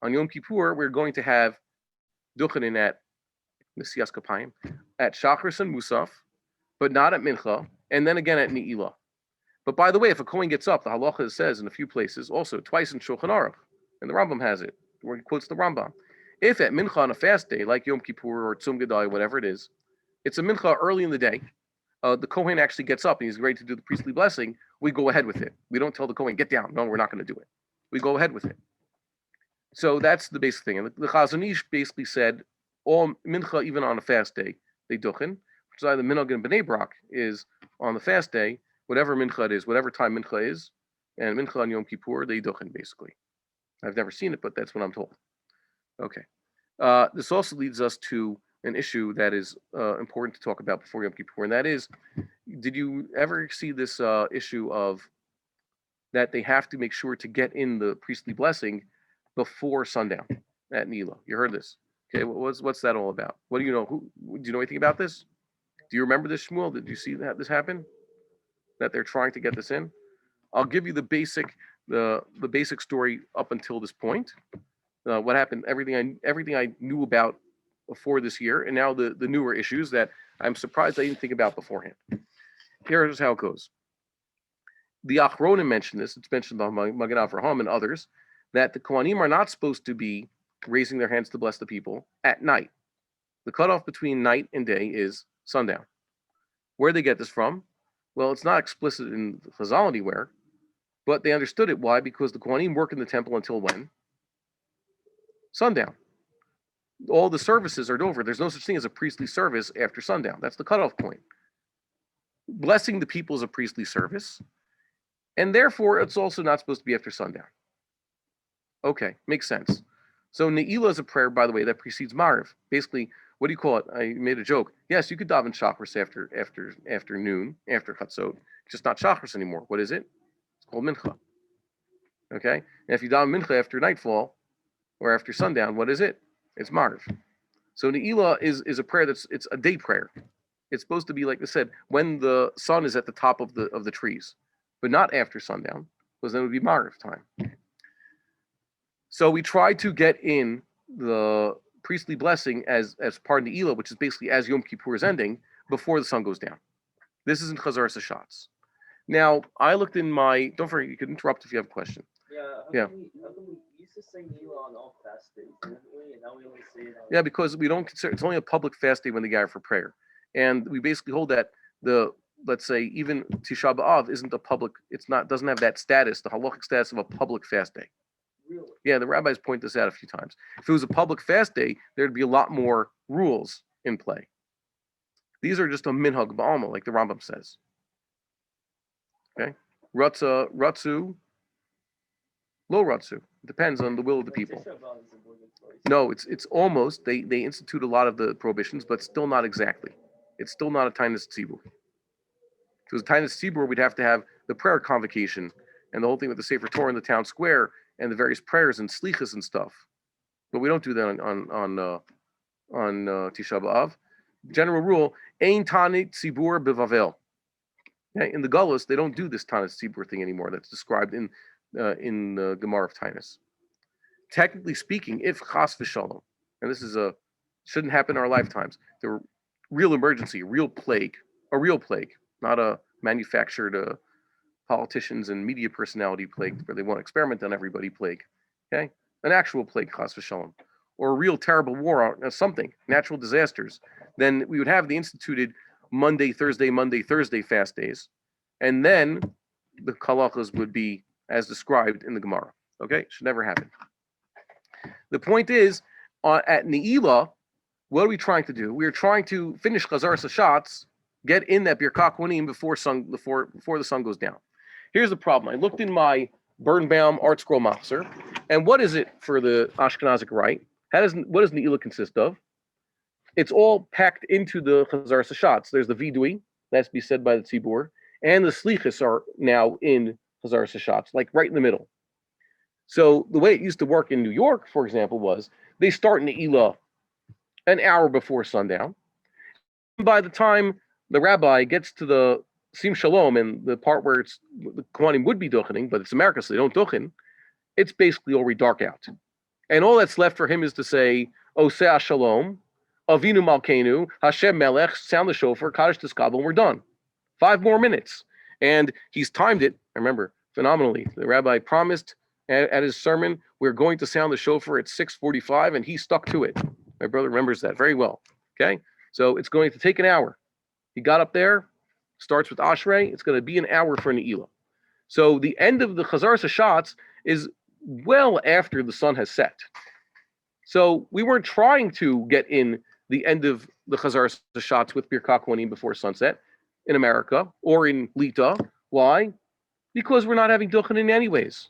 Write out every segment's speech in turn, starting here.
On Yom Kippur, we're going to have duchenin at Nesias Kapayim, at Shachris and Musaf, but not at Mincha, and then again at Neilah. But by the way, if a Kohen gets up, the halacha says in a few places, also twice in Shulchan Aruch, and the Rambam has it, where he quotes the Rambam. If at Mincha on a fast day, like Yom Kippur or Tzum Gedai, whatever it is, it's a Mincha early in the day, the Kohen actually gets up and he's ready to do the priestly blessing, we go ahead with it. We don't tell the Kohen, get down. No, we're not going to do it. We go ahead with it. So that's the basic thing. And the Chazon Ish basically said, all Mincha, even on a fast day, they duchen, which is either Minhag and Bnei Brak is on the fast day, whatever Mincha it is, whatever time Mincha is, and Mincha on Yom Kippur, they duchen, basically. I've never seen it, but that's what I'm told. Okay. This also leads us to an issue that is important to talk about before Yom Kippur, and that is, did you ever see this issue of that they have to make sure to get in the priestly blessing before sundown at Neilah? You heard this. Okay, what's that all about? What do you know? Do you know anything about this? Do you remember this, Shmuel? Did you see this happen? That they're trying to get this in? I'll give you the basic story up until this point. What happened? Everything I knew about before this year, and now the newer issues that I'm surprised I didn't think about beforehand. Here's how it goes. The Achronim mentioned this. It's mentioned by Magen Avraham and others that the Kohanim are not supposed to be raising their hands to bless the people at night. The cutoff between night and day is sundown. Where they get this from? Well, it's not explicit in the Chazal anywhere, but they understood it. Why? Because the Kohanim work in the temple until when? Sundown. All the services are over. There's no such thing as a priestly service after sundown. That's the cutoff point. Blessing the people is a priestly service, and therefore it's also not supposed to be after sundown. Okay, makes sense. So Neilah is a prayer, by the way, that precedes Mariv. Basically, what do you call it? I made a joke. Yes, you could daven Shachris after noon, after Chatzot. It's just not Shachris anymore. What is it? It's called Mincha. Okay? And if you daven Mincha after nightfall or after sundown, what is it? It's Mariv. So Neilah is a prayer it's a day prayer. It's supposed to be, like I said, when the sun is at the top of the trees, but not after sundown, because then it would be Mariv time. So we try to get in the priestly blessing as part of the Neilah, which is basically as Yom Kippur is ending, before the sun goes down. This is in Chazar Sashatz. Now, I looked in my, don't forget, you can interrupt if you have a question. How come we used to say Neilah on all fast days, didn't we? And now we only say it on... Yeah, because we don't consider, it's only a public fast day when they gather for prayer. And we basically hold that let's say, even Tisha B'Av isn't a public, doesn't have that status, the halachic status of a public fast day. Really? Yeah, the rabbis point this out a few times. If it was a public fast day, there'd be a lot more rules in play. These are just a minhag ba'alma, like the Rambam says. Okay? Ratzu, lo ratzu. Depends on the will of the people. No, it's almost, they institute a lot of the prohibitions, but still not exactly. It's still not a Tainus Tzibur. If it was a Tainus Tzibur, we'd have to have the prayer convocation and the whole thing with the Sefer Torah in the town square and the various prayers and slichas and stuff. But we don't do that on Tisha B'Av. General rule, Ein Tanit Tzibur B'Vavel. Okay? In the Gullus, they don't do this Tanit Tzibur thing anymore. That's described in the Gemara of Tainus. Technically speaking, if Chas v'Shalom, and this shouldn't happen in our lifetimes, the real emergency, a real plague, not a manufactured politicians and media personality plague where they want to experiment on everybody plague, okay? An actual plague, Chas v'Shalom, or a real terrible war, or something, natural disasters, then we would have the instituted Monday, Thursday fast days, and then the halachas would be as described in the Gemara, okay? Should never happen. The point is, at Neilah, what are we trying to do? We are trying to finish Chazar Sashatz, get in that Birkat before the sun goes down. Here's the problem. I looked in my Birnbaum Art Scroll Machzer, and what is it for the Ashkenazic rite? What does Neilah consist of? It's all packed into the Chazar Sashatz. There's the Vidui, that's to be said by the Tzibur, and the Slichas are now in Chazar Sashatz, like right in the middle. So the way it used to work in New York, for example, was they start Neilah an hour before sundown. By the time the rabbi gets to the Sim Shalom and the part where the Kohanim would be duchening, but it's America, so they don't duchen, it's basically already dark out. And all that's left for him is to say, Oseh Shalom, Avinu Malkeinu, Hashem Melech, sound the shofar, Kaddish Tiskabel, and we're done. 5 more minutes. And he's timed it, I remember, phenomenally. The rabbi promised at his sermon, we're going to sound the shofar at 6:45, and he stuck to it. My brother remembers that very well. Okay? So it's going to take an hour. He got up there, starts with Ashrei, it's going to be an hour for Neilah. So the end of the Chazar Hashatz is well after the sun has set. So we weren't trying to get in the end of the Chazar Hashatz with Birkat HaKohanim before sunset in America or in Lita. Why? Because we're not having Duchanin anyways.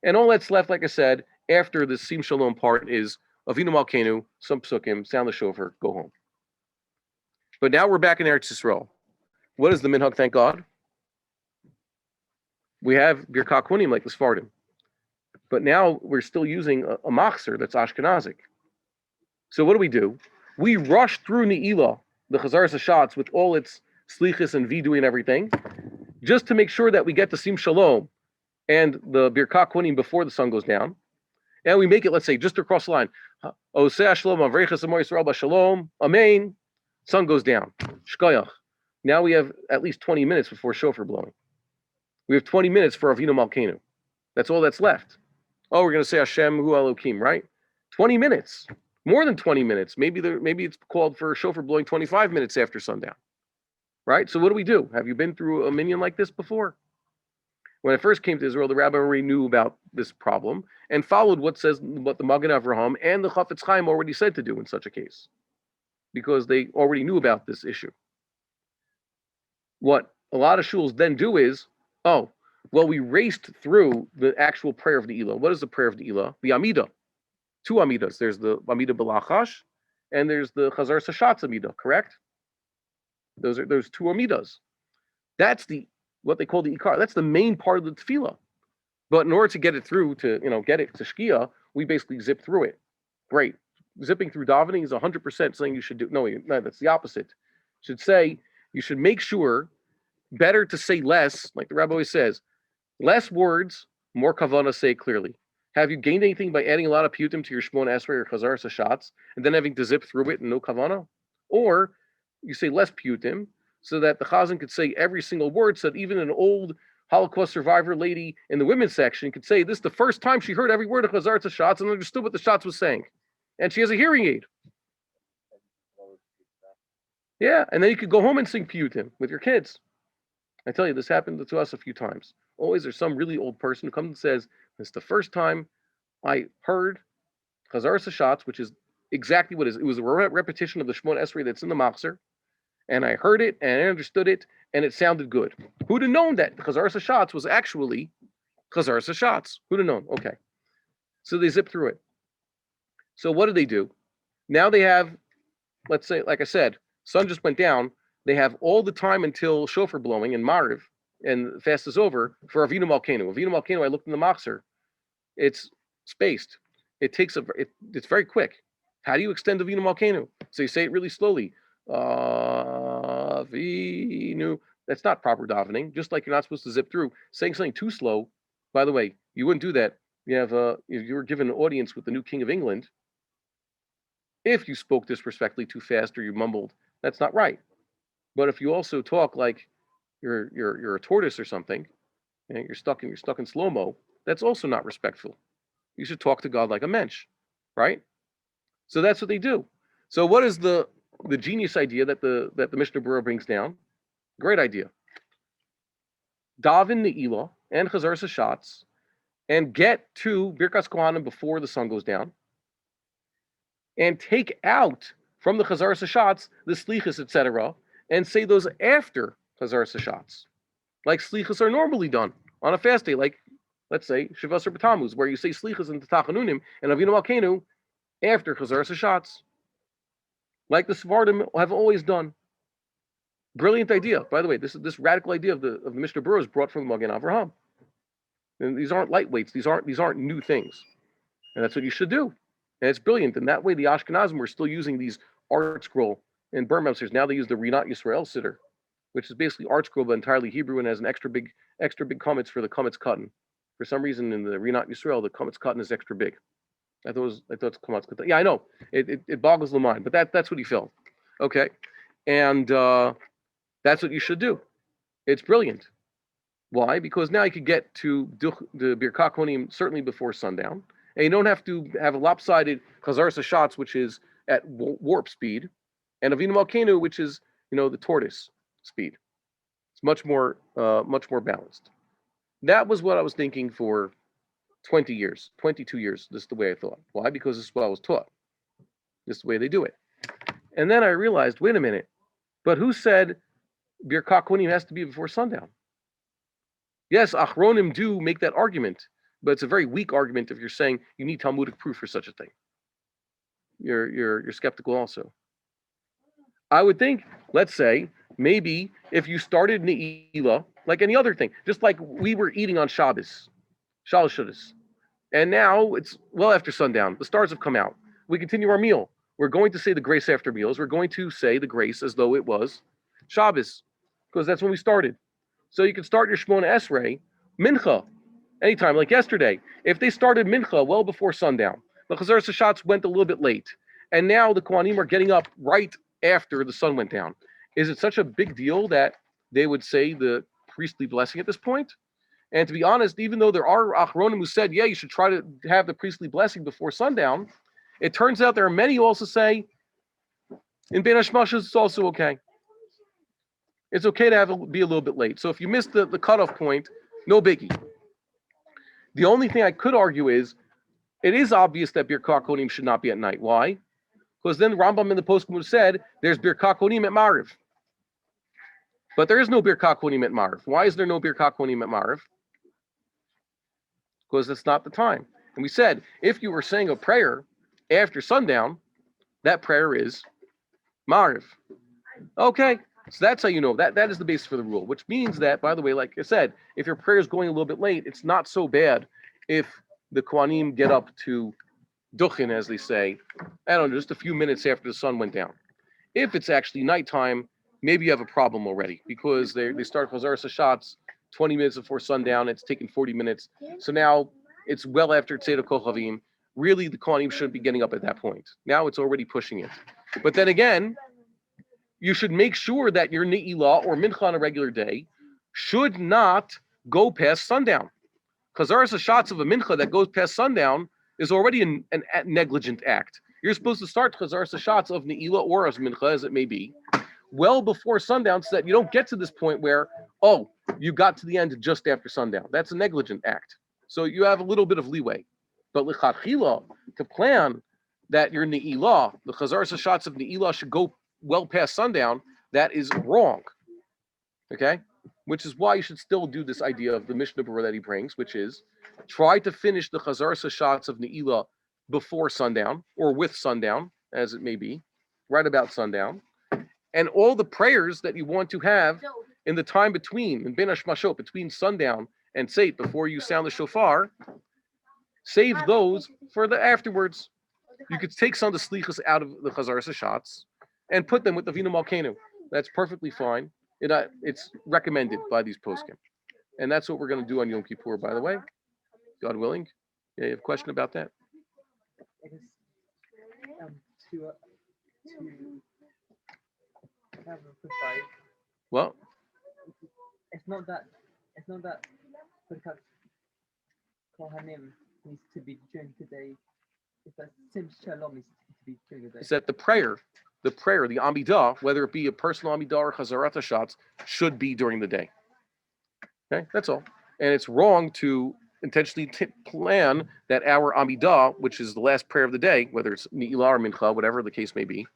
And all that's left, like I said, after the Sim Shalom part is Avinu Malkeinu, some psukim, sound the shofar, go home. But now we're back in Eretz Yisrael. What is the minhag? Thank God. We have Birkat HaKohanim like the Sfardim. But now we're still using a machzer that's Ashkenazic. So what do? We rush through Neilah, the Chazar Hashatz, with all its slichus and vidui and everything, just to make sure that we get the Sim Shalom and the Birkat HaKohanim before the sun goes down. And we make it, let's say, just across the line. Oseh Shalom, Avreichas Amo Yisrael B'Shalom, Amen. Sun goes down. Shkoyach. Now we have at least 20 minutes before shofar blowing. We have 20 minutes for Avinu Malkeinu. That's all that's left. Oh, we're going to say Hashem Hu Elokim, right? 20 minutes. More than 20 minutes. Maybe it's called for shofar blowing 25 minutes after sundown. Right? So what do? Have you been through a minyan like this before? When I first came to Israel, the rabbi already knew about this problem and followed what the Magen Avraham and the Chafetz Chaim already said to do in such a case, because they already knew about this issue. What a lot of shuls then do is, we raced through the actual prayer of Neilah. What is the prayer of Neilah? The Amidah. 2 Amidas. There's the Amidah B'Lachash, and there's the Chazar Hashatz Amidah, correct? Those 2 Amidas. That's what they call the Ikar. That's the main part of the tefillah. But in order to get it through, to get it to Shkia, we basically zip through it. Great. Zipping through davening is 100% something you should do. No, that's the opposite. You should make sure, better to say less, like the rabbi always says, less words, more kavanah, say clearly. Have you gained anything by adding a lot of piyutim to your Shmon Esrei or Chazar Hashatz and then having to zip through it and no kavanah? Or you say less piyutim so that the chazan could say every single word, so that even an old Holocaust survivor lady in the women's section could say this is the first time she heard every word of Chazar Hashatz and understood what the Shatz was saying. And she has a hearing aid. Yeah, and then you could go home and sing piyutim with your kids. I tell you, this happened to us a few times. Always there's some really old person who comes and says, it's the first time I heard Chazar Hashatz, which is exactly what it is. It was a repetition of the Shmon Esrei that's in the Machzer, and I heard it, and I understood it, and it sounded good. Who'd have known that Chazar Hashatz was actually Chazar Hashatz? Who'd have known? Okay. So they zip through it. So what do? Now they have, let's say, like I said, sun just went down. They have all the time until shofar blowing and Mariv, and the fast is over for Avinu Malkeinu. Avinu Malkeinu, I looked in the Machzer. It's spaced. It's very quick. How do you extend Avinu Malkeinu? So you say it really slowly. Avinu. That's not proper davening. Just like you're not supposed to zip through. Saying something too slow. By the way, you wouldn't do that. If you were given an audience with the new King of England, if you spoke disrespectfully too fast or you mumbled, that's not right. But if you also talk like you're a tortoise or something, and you're stuck in slow-mo, that's also not respectful. You should talk to God like a mensch, right? So that's what they do. So what is the genius idea that the Mishnah Berurah brings down? Great idea. Daven Neilah and Chazar Hashatz and get to Birkas Kohanim before the sun goes down, and take out from the Chazar Hashatz the slichus, etc., and say those after Chazar Hashatz, like slichus are normally done on a fast day, like let's say Shavasar B'Tammuz, where you say slichus and Tachanunim and Avinu Malkeinu after Chazar Hashatz, like the Sfardim have always done. Brilliant idea, by the way. This radical idea of the Mishnah Berurah is brought from the Magen Avraham. And these aren't lightweights. These aren't new things, and that's what you should do. And it's brilliant. And that way, the Ashkenazim were still using these art scroll and Burmasters. Now they use the Rinat Yisrael Siddur, which is basically art scroll but entirely Hebrew and has an extra big comments for the comments cotton. For some reason, in the Rinat Yisrael, the comments cotton is extra big. I thought it's Kamatz Katan. Yeah, I know. It boggles the mind, but that's what he felt. Okay, and that's what you should do. It's brilliant. Why? Because now you could get to the Birkat HaKohanim certainly before sundown, and you don't have to have a lopsided Chazarsa shots, which is at warp speed, and Avinu Malkeinu, which is the tortoise speed. It's much more balanced. That was what I was thinking for 20 years, 22 years. This is the way I thought. Why? Because this is what I was taught. This is the way they do it. And then I realized, wait a minute, but who said Birkat HaKohanim has to be before sundown? Yes, Achronim do make that argument, but it's a very weak argument if you're saying you need Talmudic proof for such a thing. You're skeptical also. I would think, let's say, maybe if you started Neilah, like any other thing, just like we were eating on Shabbos, Shalosh Shudas, and now it's well after sundown. The stars have come out. We continue our meal. We're going to say the grace after meals. We're going to say the grace as though it was Shabbos, because that's when we started. So you can start your Shmona Esrei, Mincha, anytime, like yesterday. If they started Mincha well before sundown, the Chazar Sashatz went a little bit late, and now the Kohanim are getting up right after the sun went down. Is it such a big deal that they would say the priestly blessing at this point? And to be honest, even though there are Achronim who said, yeah, you should try to have the priestly blessing before sundown, it turns out there are many who also say, in Ben Hashmashas, it's also okay. It's okay to be a little bit late. So if you missed the cutoff point, no biggie. The only thing I could argue is, it is obvious that Birkat HaKohanim should not be at night. Why? Because then Rambam in the poskim would have said, there's Birkat HaKohanim at Mariv. But there is no Birkat HaKohanim at Mariv. Why is there no Birkat HaKohanim at Mariv? Because that's not the time. And we said, if you were saying a prayer after sundown, that prayer is Mariv. Okay. So that's how you know that is the basis for the rule, which means that, by the way, like I said, if your prayer is going a little bit late, it's not so bad if the Kohanim get up to Duchin, as they say, I don't know, just a few minutes after the sun went down. If it's actually nighttime, maybe you have a problem already because they start Chazar Sashatz 20 minutes before sundown. It's taken 40 minutes. So now it's well after Tzedek Kochavim. Really, the Kohanim shouldn't be getting up at that point. Now it's already pushing it. But then again, you should make sure that your Neilah or Mincha on a regular day should not go past sundown. Chazar Sashatz of a Mincha that goes past sundown is already an negligent act. You're supposed to start Chazar Sashatz of Neilah or as Mincha, as it may be, well before sundown so that you don't get to this point where, you got to the end just after sundown. That's a negligent act. So you have a little bit of leeway. But L'chadchila, to plan that your Neilah, the Chazar Sashatz of Neilah should go well past sundown, that is wrong. Okay? Which is why you should still do this idea of the Mishnah Berurah that he brings, which is try to finish the Chazar Sashatz of Neilah before sundown, or with sundown, as it may be, right about sundown. And all the prayers that you want to have in the time between, in Ben Hashmashot, between sundown and Tzeit, before you sound the shofar, save those for the afterwards. You could take some of the slichas out of the Chazar Sashatz and put them with the Avinu Malkeinu. That's perfectly fine. It's recommended by these poskim. And that's what we're going to do on Yom Kippur, by the way. God willing. Yeah, you have a question about that? It is to have a precise. Well, it's not that Birkat Kohanim needs to be during the day. It's that Sim Shalom needs to be during the day. it's that the prayer, the Amidah, whether it be a personal Amidah or Chazarat Hashatz, should be during the day. Okay, that's all. And it's wrong to intentionally plan that our Amidah, which is the last prayer of the day, whether it's Neilah or Mincha, whatever the case may be,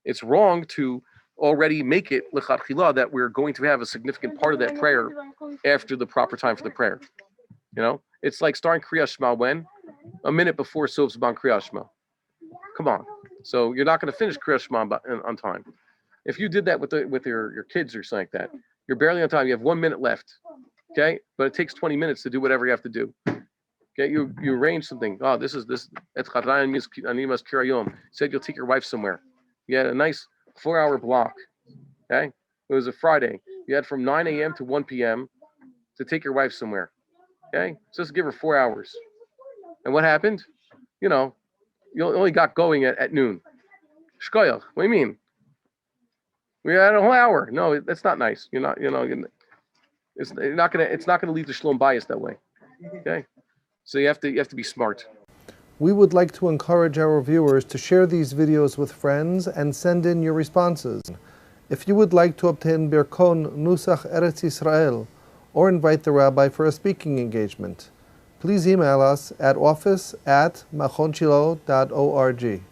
it's wrong to already make it l'chadchila that we're going to have a significant part of that prayer after the proper time for the prayer. It's like starting Kriyas Shema when? A minute before Sof Zman Kriyas Shema. Come on. So you're not going to finish Kriyas Shema on time. If you did that with your kids or something like that, you're barely on time. You have 1 minute left. Okay? But it takes 20 minutes to do whatever you have to do. Okay? You arrange something. This. It's Chadran Animas Kirayom. Said you'll take your wife somewhere. You had a nice 4-hour block. Okay? It was a Friday. You had from 9 a.m. to 1 p.m. to take your wife somewhere. Okay? Just give her 4 hours. And what happened? you know, you only got going at noon. Shkoyach. What do you mean? We had a whole hour. No, that's not nice. You're not, it's not gonna lead to shalom bias that way. Okay, so you have to be smart. We would like to encourage our viewers to share these videos with friends and send in your responses. If you would like to obtain Birkon Nusach Eretz Yisrael or invite the rabbi for a speaking engagement, please email us at office@machonshilo.org.